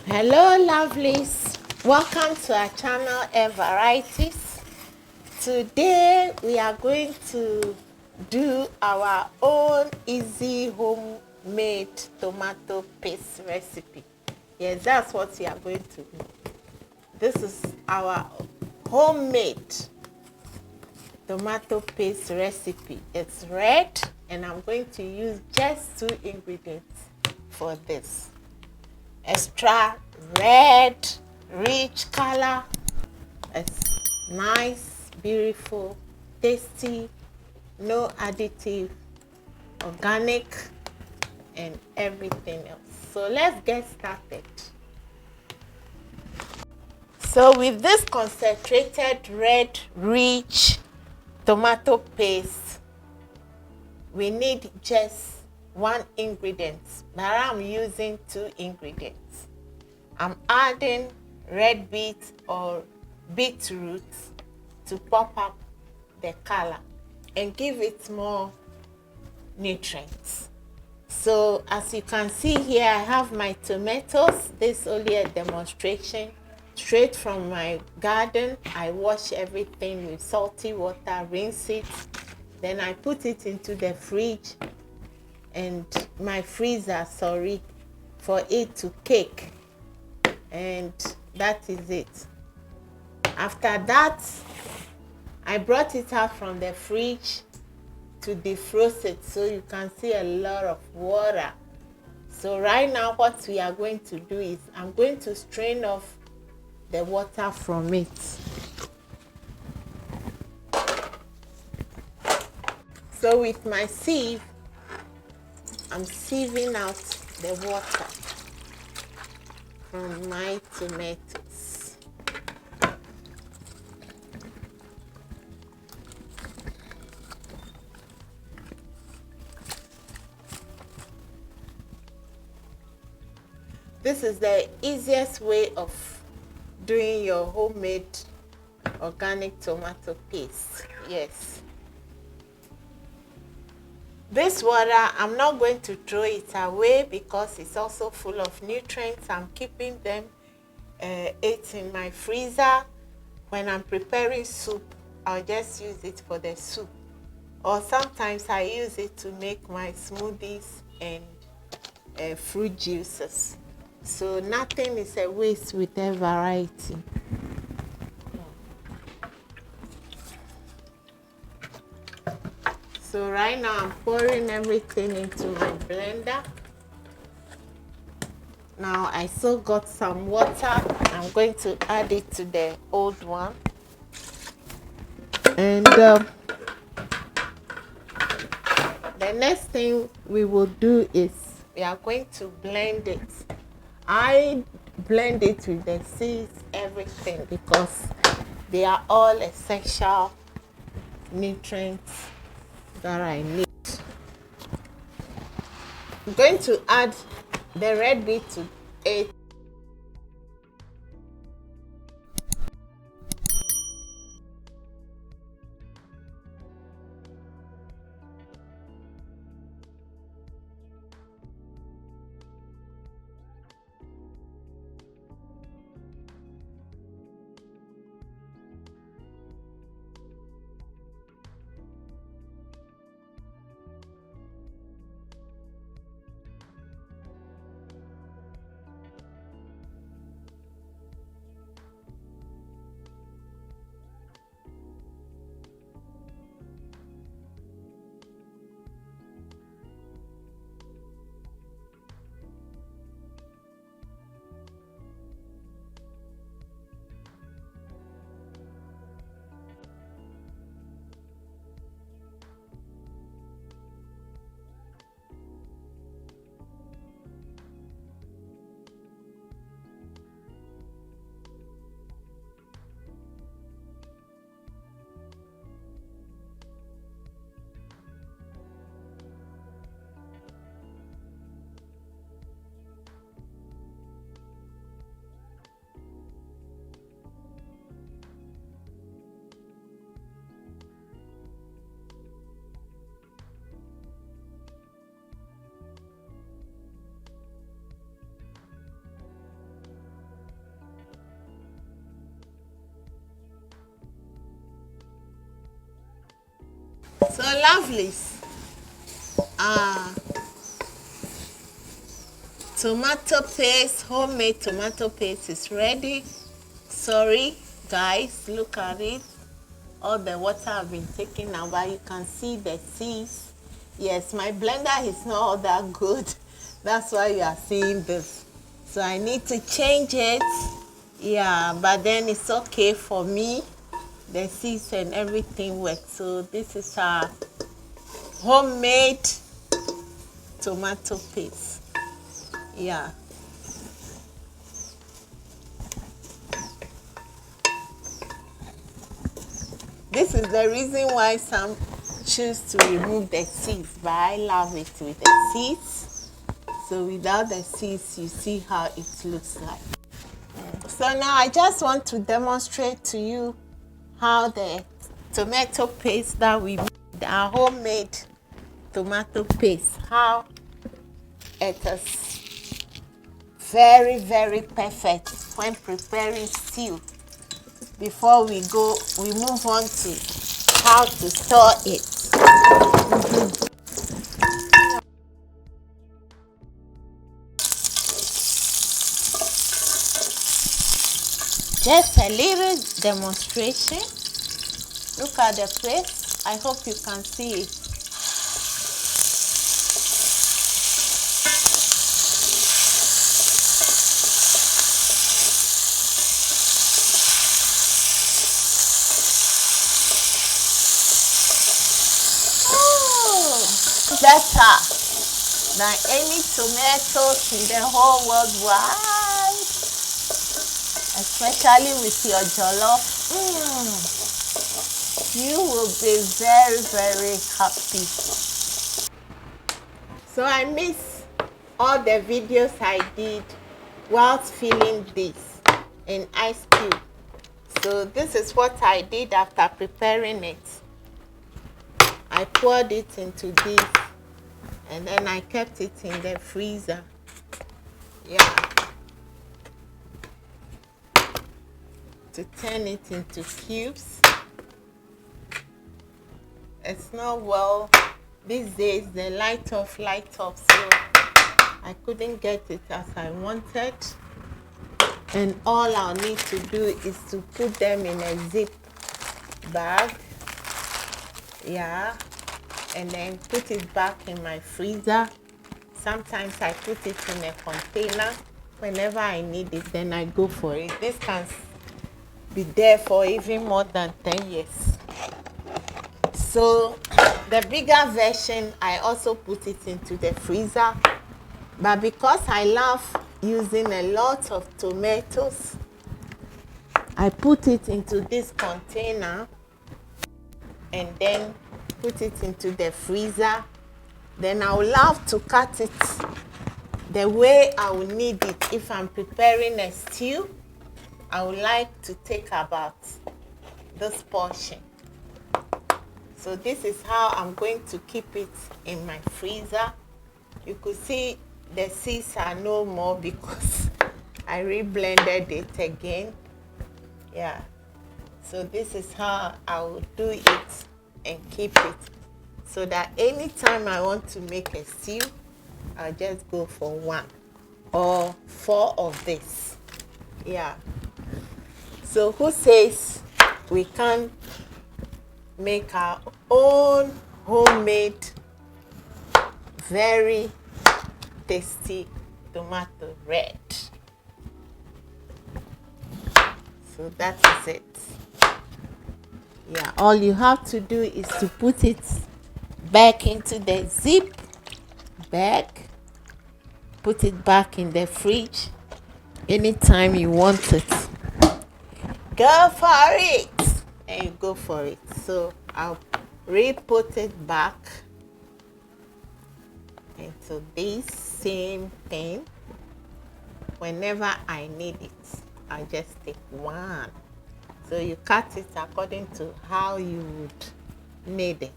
Hello lovelies, welcome to our channel Air Varieties. Today we are going to do our own easy homemade tomato paste recipe. Yes, that's what we are going to do. This is our homemade tomato paste recipe. It's red and I'm going to use just 2 ingredients for this. Extra red, rich color. It's nice, beautiful, tasty, no additive, organic, and everything else. So let's get started. So with this concentrated red, rich tomato paste, we need just 1 ingredient, but I'm using 2 ingredients. I'm adding red beet or beetroot to pop up the color and give it more nutrients. So as you can see here, I have my tomatoes. This is only a demonstration straight from my garden. I wash everything with salty water, rinse it, then I put it into the fridge and my freezer, for it to cake, and that is it. After that, I brought it out from the fridge to defrost it, so you can see a lot of water. So right now what we are going to do is I'm going to strain off the water from it. So with my sieve, I'm sieving out the water from my tomatoes. This is the easiest way of doing your homemade organic tomato paste. Yes. This water, I'm not going to throw it away because it's also full of nutrients. I'm keeping them it in my freezer. When I'm preparing soup, I'll just use it for the soup. Or sometimes I use it to make my smoothies and fruit juices. So nothing is a waste with a variety. So right now I'm pouring everything into my blender. Now I still got some water. I'm going to add it to the old one. And the next thing we will do is we are going to blend it. I blend it with the seeds, everything, because they are all essential nutrients that I need. I'm going to add the red beet to it. lovelies, tomato paste, homemade tomato paste is ready. Sorry guys, look at it. All the water have been taken out, but you can see the seeds. Yes, my blender is not all that good. That's why you are seeing this. So I need to change it. Yeah, but then it's okay for me. The seeds and everything works. So this is our homemade tomato paste. Yeah. This is the reason why some choose to remove the seeds, but I love it with the seeds. So without the seeds, you see how it looks like. So now I just want to demonstrate to you how the tomato paste that we made, our homemade tomato paste, how it is very, very perfect when preparing stew. Before we move on to how to store it. Just a little demonstration. Look at the paste. I hope you can see it. Better than any tomatoes in the whole world wide, especially with your jollof. You will be very, very happy. So I miss all the videos I did whilst filling this in ice cube. So this is what I did after preparing it. I poured it into this and then I kept it in the freezer. Yeah. To turn it into cubes. It's not well these days, the light off, so I couldn't get it as I wanted. And all I'll need to do is to put them in a zip bag. Yeah. And then put it back in my freezer. Sometimes I put it in a container. Whenever I need it, then I go for it. This can be there for even more than 10 years. So the bigger version, I also put it into the freezer. But because I love using a lot of tomatoes, I put it into this container and then put it into the freezer. Then I would love to cut it the way I will need it. If I'm preparing a stew, I would like to take about this portion. So this is how I'm going to keep it in my freezer. You could see the seeds are no more because I re-blended it again. Yeah. So this is how I will do it and keep it, so that anytime I want to make a stew, I'll just go for 1 or 4 of this. Yeah. So who says we can't make our own homemade, very tasty tomato red? So that is it. Yeah, all you have to do is to put it back into the zip bag, put it back in the fridge anytime you want it. Go for it, and you go for it. So I'll re-put it back into this same thing. Whenever I need it, I just take 1. So you cut it according to how you would need it.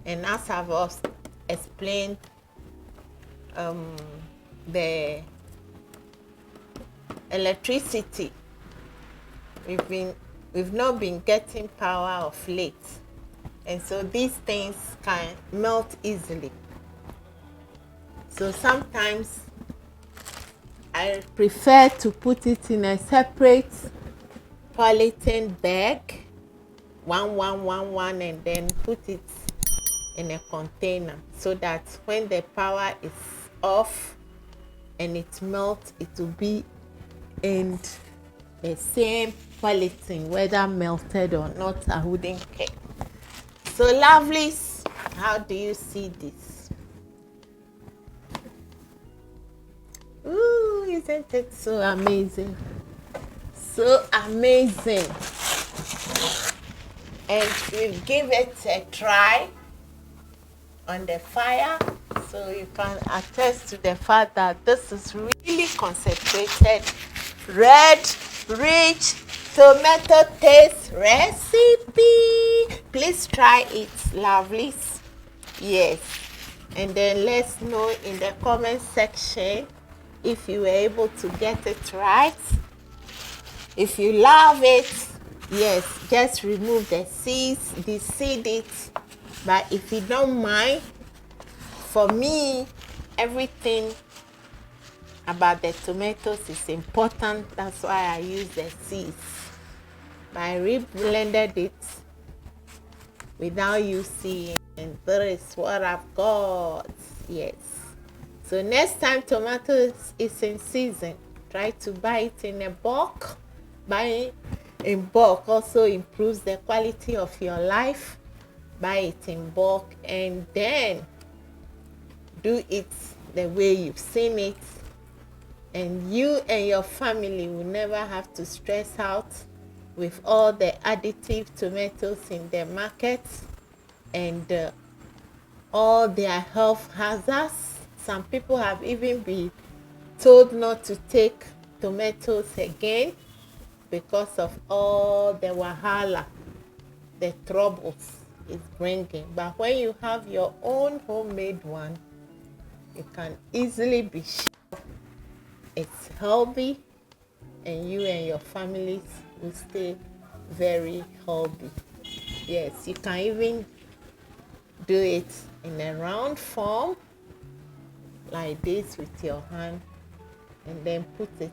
And as I've explained, the electricity, we've not been getting power of late. and so these things can melt easily. So sometimes I prefer to put it in a separate polythene bag, one, and then put it in a container so that when the power is off and it melts, it will be in the same polythene, whether melted or not, I wouldn't care. So lovelies, how do you see this? Ooh, isn't it so amazing? So amazing. And we'll give it a try on the fire, so you can attest to the fact that this is really concentrated red rich tomato paste recipe. Please try it, lovelies. Yes, and then let's know in the comment section if you were able to get it right. If you love it, yes, just remove the seeds, deseed it. But if you don't mind, for me, everything about the tomatoes is important. That's why I use the seeds. But I re-blended it without you seeing, and that is what I've got. Yes. So next time tomatoes is in season, try to buy it in a bulk. Buying in bulk also improves the quality of your life. Buy it in bulk and then do it the way you've seen it, and you and your family will never have to stress out with all the additive tomatoes in the market and all their health hazards. Some people have even been told not to take tomatoes again because of all the wahala, the troubles it's bringing. But when you have your own homemade one, you can easily be sure it's healthy and you and your families will stay very healthy. Yes, you can even do it in a round form like this with your hand and then put it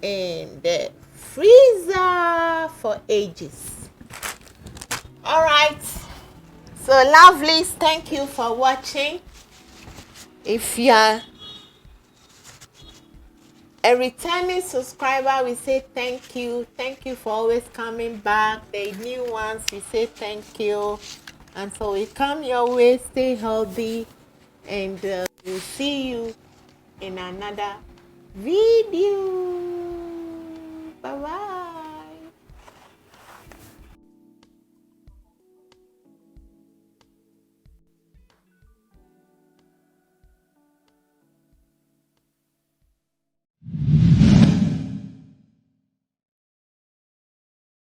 in the freezer for ages. All right, so lovelies, thank you for watching. If you are a returning subscriber, we say thank you. Thank you for always coming back. The new ones, we say thank you. And so we come your way. Stay healthy, and we'll see you in another video. Bye bye.